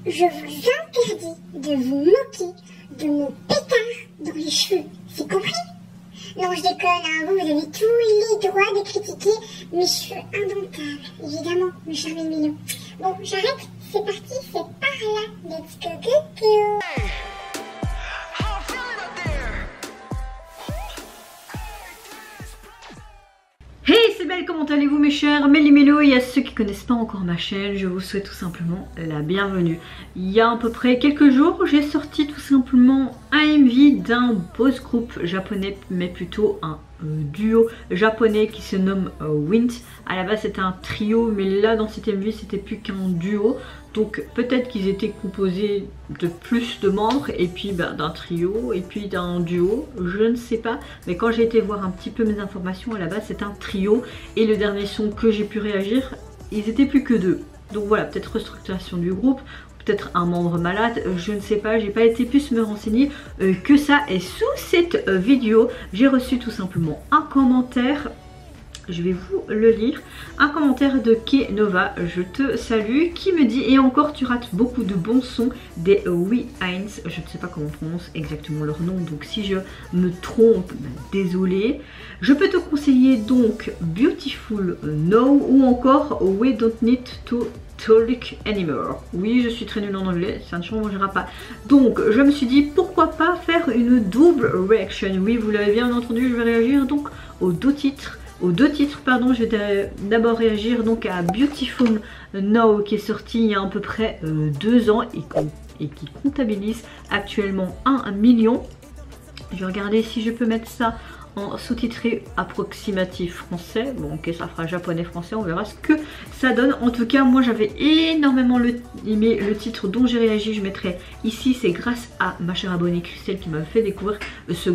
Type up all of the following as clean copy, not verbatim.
je vous interdis de vous moquer de mon pétard dans les cheveux. C'est compris? Non, je déconne, hein. Vous avez tous les droits de critiquer mes cheveux indomptables, évidemment, mes cher Milo. Bon, j'arrête, c'est parti, c'est par là. Let's go, go, go. Hey, c'est Belle, comment allez-vous mes chers Méli-Mélo? Et à ceux qui connaissent pas encore ma chaîne, je vous souhaite tout simplement la bienvenue. Il y a à peu près quelques jours, j'ai sorti tout simplement un MV d'un boss group japonais, mais plutôt un duo japonais qui se nomme Wint. À la base c'était un trio, mais là dans cet MV c'était plus qu'un duo. Donc peut-être qu'ils étaient composés de plus de membres, et puis d'un trio, et puis d'un duo, je ne sais pas. Mais quand j'ai été voir un petit peu mes informations, à la base c'est un trio, et le dernier son que j'ai pu réagir, ils étaient plus que deux. Donc voilà, peut-être restructuration du groupe, peut-être un membre malade, je ne sais pas, j'ai pas été plus me renseigner que ça. Et sous cette vidéo, j'ai reçu tout simplement un commentaire. Je vais vous le lire. Un commentaire de Kenova, je te salue, qui me dit: et encore tu rates beaucoup de bons sons des We-Heinz. Je ne sais pas comment on prononce exactement leur nom, donc si je me trompe, désolé. Je peux te conseiller donc Beautiful Now ou encore We Don't Need to Talk Anymore. Oui, je suis très nulle en anglais, ça ne changera pas. Donc je me suis dit pourquoi pas faire une double reaction. Oui, vous l'avez bien entendu, je vais réagir donc aux deux titres. Je vais d'abord réagir donc à Beautiful Now qui est sorti il y a à peu près 2 ans et qui comptabilise actuellement 1 million. Je vais regarder si je peux mettre ça en sous-titré approximatif français. Bon ok, ça fera japonais français, on verra ce que ça donne. En tout cas moi j'avais énormément aimé le titre dont j'ai réagi. Je mettrai ici, c'est grâce à ma chère abonnée Christelle qui m'a fait découvrir ce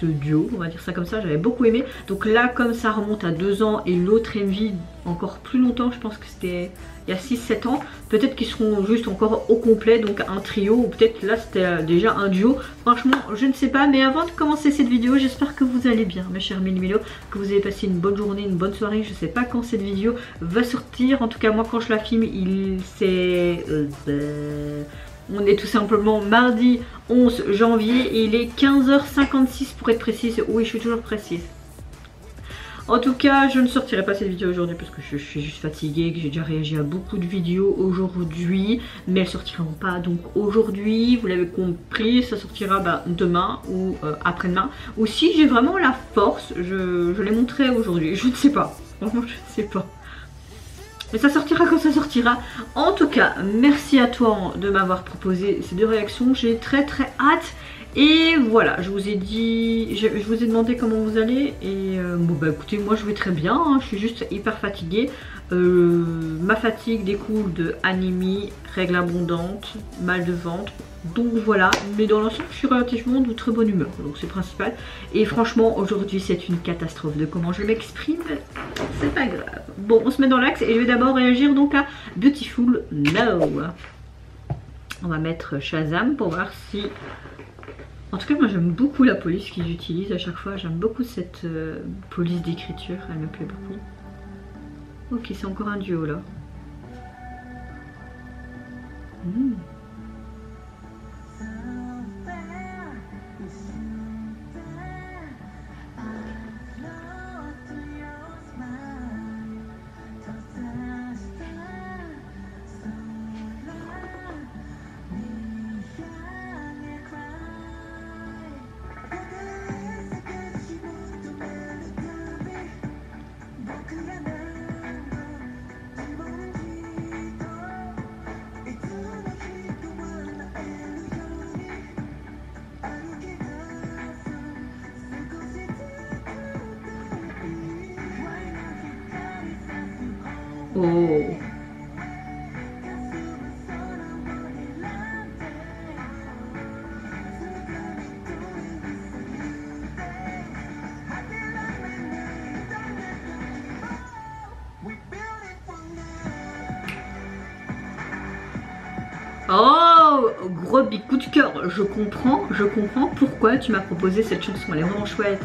duo, on va dire ça comme ça. J'avais beaucoup aimé. Donc là comme ça remonte à 2 ans et l'autre MV encore plus longtemps, je pense que c'était il y a 6-7 ans, peut-être qu'ils seront juste encore au complet, donc un trio, ou peut-être là c'était déjà un duo. Franchement je ne sais pas. Mais avant de commencer cette vidéo, j'espère que vous allez bien mes chers Méli-Mélo, que vous avez passé une bonne journée, une bonne soirée. Je sais pas quand cette vidéo va sortir, en tout cas moi quand je la filme on est tout simplement mardi 11 janvier et il est 15h56 pour être précise. Oui, je suis toujours précise. En tout cas, je ne sortirai pas cette vidéo aujourd'hui parce que je suis juste fatiguée, que j'ai déjà réagi à beaucoup de vidéos aujourd'hui, mais elles sortiront pas donc aujourd'hui, vous l'avez compris, ça sortira demain ou après-demain. Ou si j'ai vraiment la force, je les montrerai aujourd'hui, je ne sais pas, franchement je ne sais pas. Mais ça sortira quand ça sortira. En tout cas, merci à toi de m'avoir proposé ces deux réactions, j'ai très hâte. Et voilà, je vous ai dit, je vous ai demandé comment vous allez. Et bon bah écoutez, moi je vais très bien, hein, je suis juste hyper fatiguée. Ma fatigue découle de anémie, règles abondantes, mal de ventre. Donc voilà, mais dans l'ensemble je suis relativement de très bonne humeur, donc c'est principal. Et franchement aujourd'hui c'est une catastrophe de comment je m'exprime, c'est pas grave. Bon, on se met dans l'axe et je vais d'abord réagir donc à Beautiful Now. On va mettre Shazam pour voir si... En tout cas moi j'aime beaucoup la police qu'ils utilisent à chaque fois, j'aime beaucoup cette police d'écriture, elle me plaît beaucoup. Ok, c'est encore un duo là. Oh. Oh, gros big coup de cœur. Je comprends pourquoi tu m'as proposé cette chanson, elle est vraiment chouette.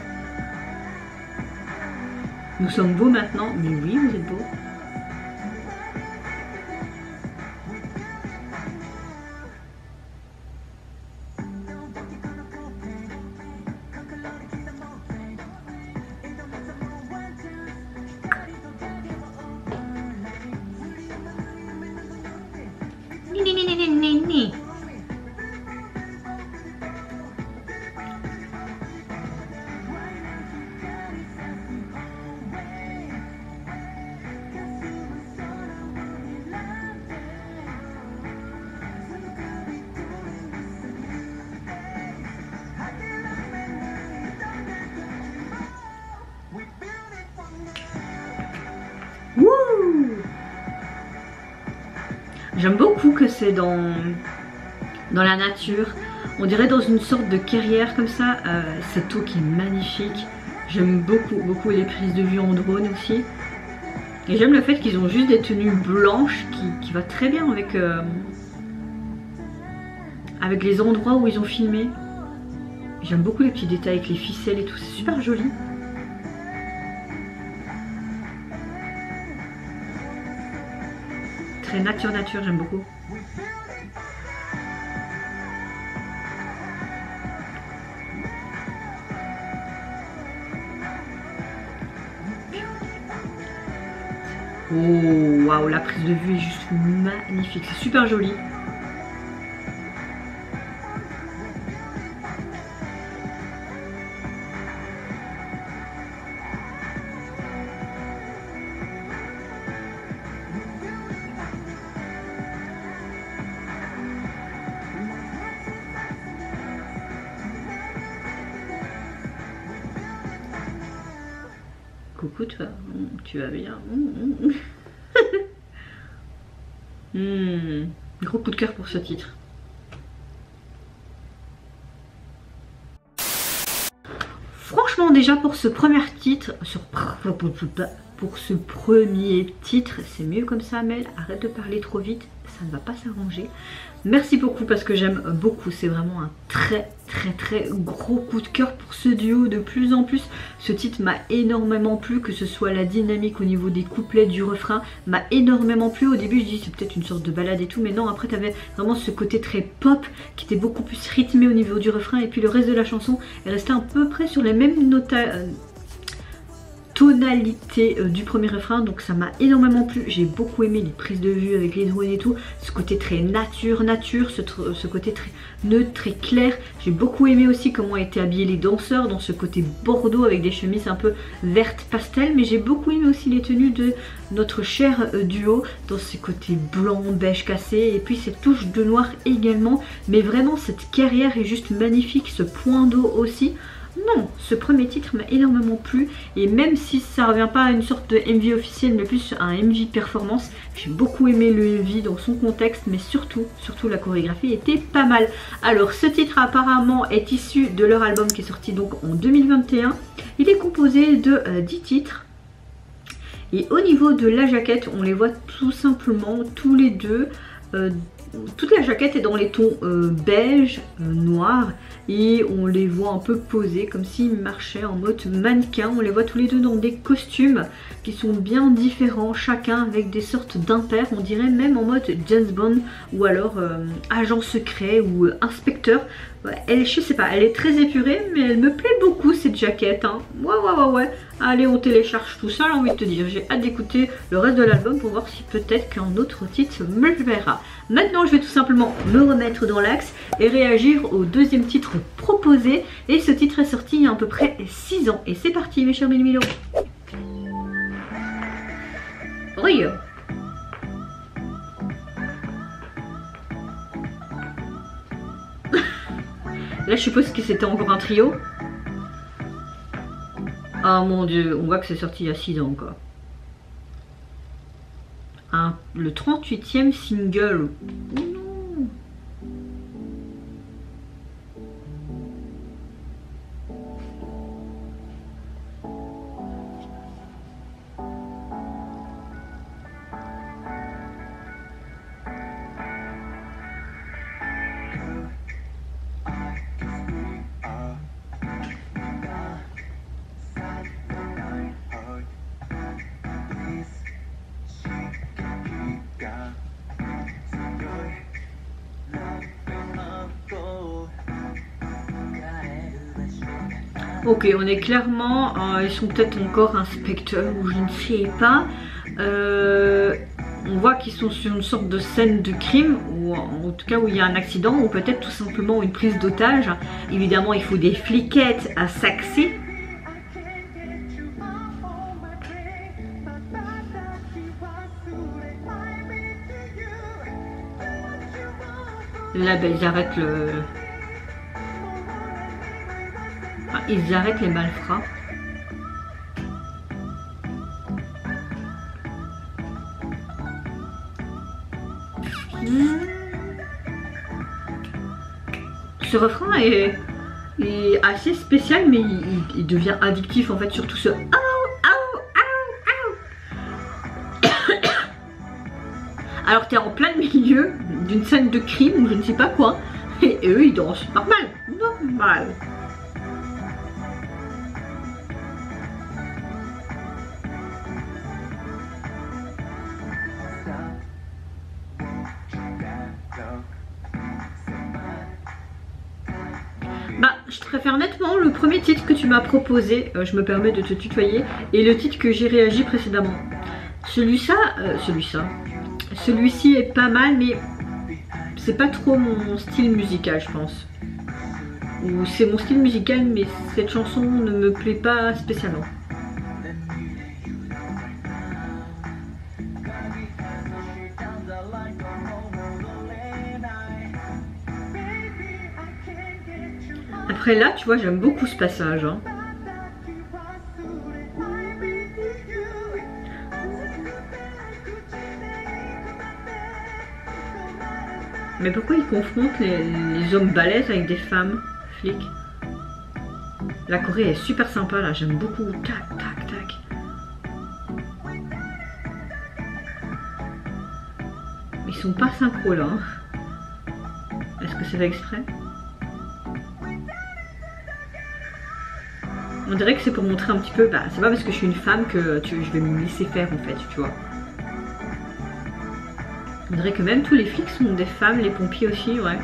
Nous sommes beaux maintenant, mais oui, vous êtes beaux. Ni. J'aime beaucoup que c'est dans la nature. On dirait dans une sorte de clairière comme ça. Cette eau qui est magnifique. J'aime beaucoup les prises de vue en drone aussi. Et j'aime le fait qu'ils ont juste des tenues blanches qui va très bien avec les endroits où ils ont filmé. J'aime beaucoup les petits détails avec les ficelles et tout. C'est super joli. Très nature, j'aime beaucoup. Oh, waouh, la prise de vue est juste magnifique. C'est super joli. Coucou toi, tu vas bien. Gros coup de cœur pour ce titre. Franchement déjà pour ce premier titre, c'est mieux comme ça Mel, arrête de parler trop vite, ça ne va pas s'arranger. Merci beaucoup parce que j'aime beaucoup, c'est vraiment un très gros coup de cœur pour ce duo de plus en plus. Ce titre m'a énormément plu, que ce soit la dynamique au niveau des couplets, du refrain, m'a énormément plu. Au début je dis c'est peut-être une sorte de balade et tout, mais non, après t'avais vraiment ce côté très pop qui était beaucoup plus rythmé au niveau du refrain, et puis le reste de la chanson est resté à peu près sur les mêmes tonalité du premier refrain, donc ça m'a énormément plu. J'ai beaucoup aimé les prises de vue avec les drones et tout, ce côté très nature, ce côté très neutre, très clair. J'ai beaucoup aimé aussi comment étaient habillés les danseurs dans ce côté bordeaux avec des chemises un peu vertes pastel, mais j'ai beaucoup aimé aussi les tenues de notre cher duo dans ce côté blanc, beige cassé, et puis cette touche de noir également, mais vraiment cette carrière est juste magnifique, ce point d'eau aussi. Non, ce premier titre m'a énormément plu, et même si ça revient pas à une sorte de MV officiel mais plus à un MV performance, j'ai beaucoup aimé le MV dans son contexte, mais surtout la chorégraphie était pas mal. Alors ce titre apparemment est issu de leur album qui est sorti donc en 2021. Il est composé de 10 titres. Et au niveau de la jaquette, on les voit tout simplement tous les deux. Toute la jaquette est dans les tons beige, noir, et on les voit un peu posés comme s'ils marchaient en mode mannequin. On les voit tous les deux dans des costumes qui sont bien différents, chacun avec des sortes d'impairs, on dirait même en mode James Bond ou alors agent secret ou inspecteur. Elle, je sais pas, elle est très épurée, mais elle me plaît beaucoup cette jaquette, hein. Ouais. Allez, on télécharge tout ça, j'ai envie de te dire. J'ai hâte d'écouter le reste de l'album pour voir si peut-être qu'un autre titre me plaira. Maintenant, je vais tout simplement me remettre dans l'axe et réagir au deuxième titre proposé. Et ce titre est sorti il y a à peu près 6 ans. Et c'est parti, mes chers Milo. Oui. Là, je suppose que c'était encore un trio. Ah mon dieu, on voit que c'est sorti il y a 6 ans quoi. Le 38e single. Oh non. Ok, on est clairement, ils sont peut-être encore inspecteurs ou je ne sais pas. on voit qu'ils sont sur une sorte de scène de crime, ou en tout cas où il y a un accident, ou peut-être tout simplement une prise d'otage. Évidemment, il faut des fliquettes à saxer. Là, ben, ils arrêtent le... Enfin, ils arrêtent les malfrats. Ce refrain est assez spécial, mais il devient addictif en fait, surtout ce... Alors t'es en plein milieu d'une scène de crime ou je ne sais pas quoi, et eux ils dansent normal, normal. Bah, je préfère nettement le premier titre que tu m'as proposé, je me permets de te tutoyer, et le titre que j'ai réagi précédemment. Celui-ci est pas mal, mais c'est pas trop mon style musical, je pense. Ou c'est mon style musical, mais cette chanson ne me plaît pas spécialement. Après là, tu vois, j'aime beaucoup ce passage. Hein. Mais pourquoi ils confrontent les hommes balèzes avec des femmes flics? La Corée est super sympa là, j'aime beaucoup. Tac, tac, tac. Ils sont pas synchro là. Hein. Est-ce que c'est fait exprès? On dirait que c'est pour montrer un petit peu, bah c'est pas parce que je suis une femme que je vais me laisser faire en fait, tu vois. On dirait que même tous les flics sont des femmes, les pompiers aussi, ouais.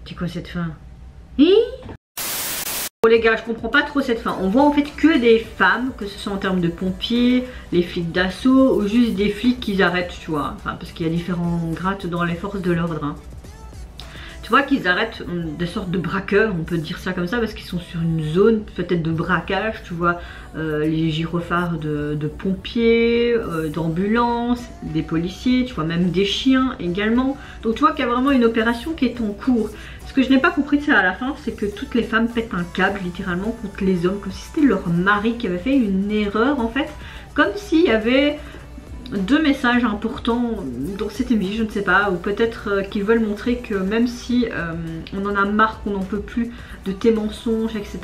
C'est quoi cette fin? Bon les gars, je comprends pas trop cette fin. On voit en fait que des femmes, que ce soit en termes de pompiers, les flics d'assaut ou juste des flics qu'ils arrêtent, tu vois. Enfin, parce qu'il y a différents grades dans les forces de l'ordre. Hein. Tu vois qu'ils arrêtent des sortes de braqueurs, on peut dire ça comme ça, parce qu'ils sont sur une zone peut-être de braquage, tu vois, les gyrophares de pompiers, d'ambulances, des policiers, tu vois, même des chiens également. Donc tu vois qu'il y a vraiment une opération qui est en cours. Ce que je n'ai pas compris de ça à la fin, c'est que toutes les femmes pètent un câble littéralement contre les hommes, comme si c'était leur mari qui avait fait une erreur en fait, comme s'il y avait deux messages importants dans cette vie, je ne sais pas, ou peut-être qu'ils veulent montrer que même si on en a marre, qu'on n'en peut plus de tes mensonges, etc.,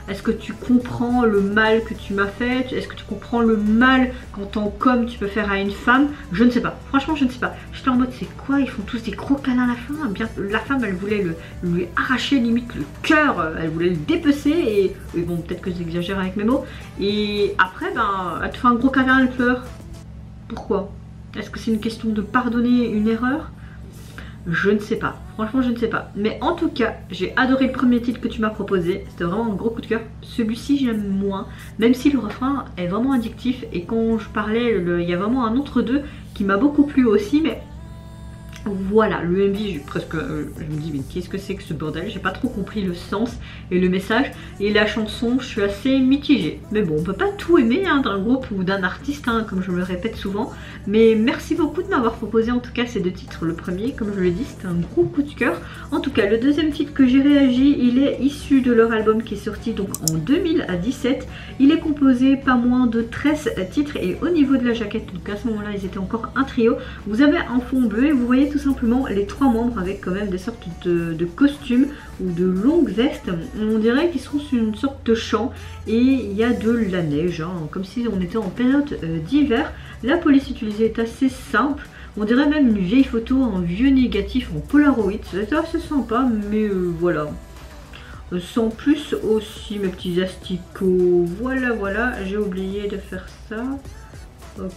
est-ce que tu comprends le mal que tu m'as fait? Est-ce que tu comprends le mal qu'en tant qu'homme tu peux faire à une femme? Je ne sais pas, franchement je ne sais pas. J'étais en mode c'est quoi, ils font tous des gros câlins à la fin. Bien, la femme elle voulait lui arracher limite le cœur, elle voulait le dépecer et bon peut-être que j'exagère avec mes mots. Et après elle te fait un gros câlin, elle pleure. Pourquoi? Est-ce que c'est une question de pardonner une erreur? Je ne sais pas, franchement je ne sais pas. Mais en tout cas, j'ai adoré le premier titre que tu m'as proposé. C'était vraiment un gros coup de cœur. Celui-ci j'aime moins, même si le refrain est vraiment addictif. Et quand je parlais, il y a vraiment un autre deux qui m'a beaucoup plu aussi. Mais Voilà, le MV, je me dis mais qu'est-ce que c'est que ce bordel, j'ai pas trop compris le sens et le message, et la chanson je suis assez mitigée, mais bon on peut pas tout aimer hein, d'un groupe ou d'un artiste hein, comme je me le répète souvent, mais merci beaucoup de m'avoir proposé en tout cas ces deux titres. Le premier comme je l'ai dit c'était un gros coup de cœur, en tout cas le deuxième titre que j'ai réagi il est issu de leur album qui est sorti donc en 2017, il est composé pas moins de 13 titres et au niveau de la jaquette, donc à ce moment là ils étaient encore un trio, vous avez un fond bleu et vous voyez tout simplement les trois membres avec quand même des sortes de costumes ou de longues vestes. On dirait qu'ils sont sur une sorte de champ et il y a de la neige, hein, comme si on était en période d'hiver. La police utilisée est assez simple. On dirait même une vieille photo en vieux négatif en Polaroid. C'est assez sympa, mais voilà. Sans plus aussi mes petits asticots. Voilà, j'ai oublié de faire ça. Ok.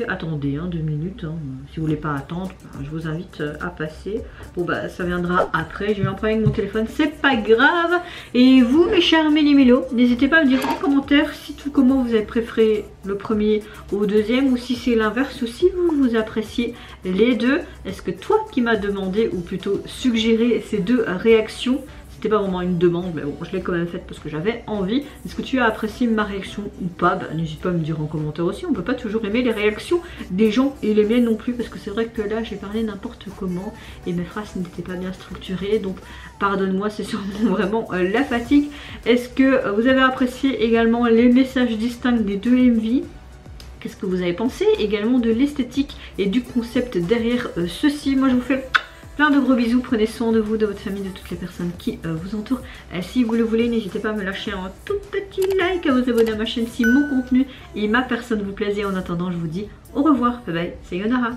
Attendez 2 minutes, hein. Si vous voulez pas attendre, je vous invite à passer. Bon bah ça viendra après, j'ai eu un problème avec mon téléphone, c'est pas grave. Et vous mes chers méli-mélos, n'hésitez pas à me dire en commentaire si tout comment vous avez préféré le premier au deuxième, ou si c'est l'inverse, ou si vous appréciez les deux. Est-ce que toi qui m'as demandé, ou plutôt suggéré ces deux réactions, c'était pas vraiment une demande, mais bon, je l'ai quand même faite parce que j'avais envie. Est-ce que tu as apprécié ma réaction ou pas? Bah, n'hésite pas à me dire en commentaire aussi. On peut pas toujours aimer les réactions des gens et les miennes non plus, parce que c'est vrai que là j'ai parlé n'importe comment et mes phrases n'étaient pas bien structurées, donc pardonne-moi, c'est sûrement vraiment la fatigue. Est-ce que vous avez apprécié également les messages distincts des deux MV? Qu'est-ce que vous avez pensé également de l'esthétique et du concept derrière ceci? Moi je vous fais plein de gros bisous, prenez soin de vous, de votre famille, de toutes les personnes qui vous entourent. Si vous le voulez, n'hésitez pas à me lâcher un tout petit like, à vous abonner à ma chaîne si mon contenu et ma personne vous plaisent. Et en attendant, je vous dis au revoir, bye bye, c'est Yonara.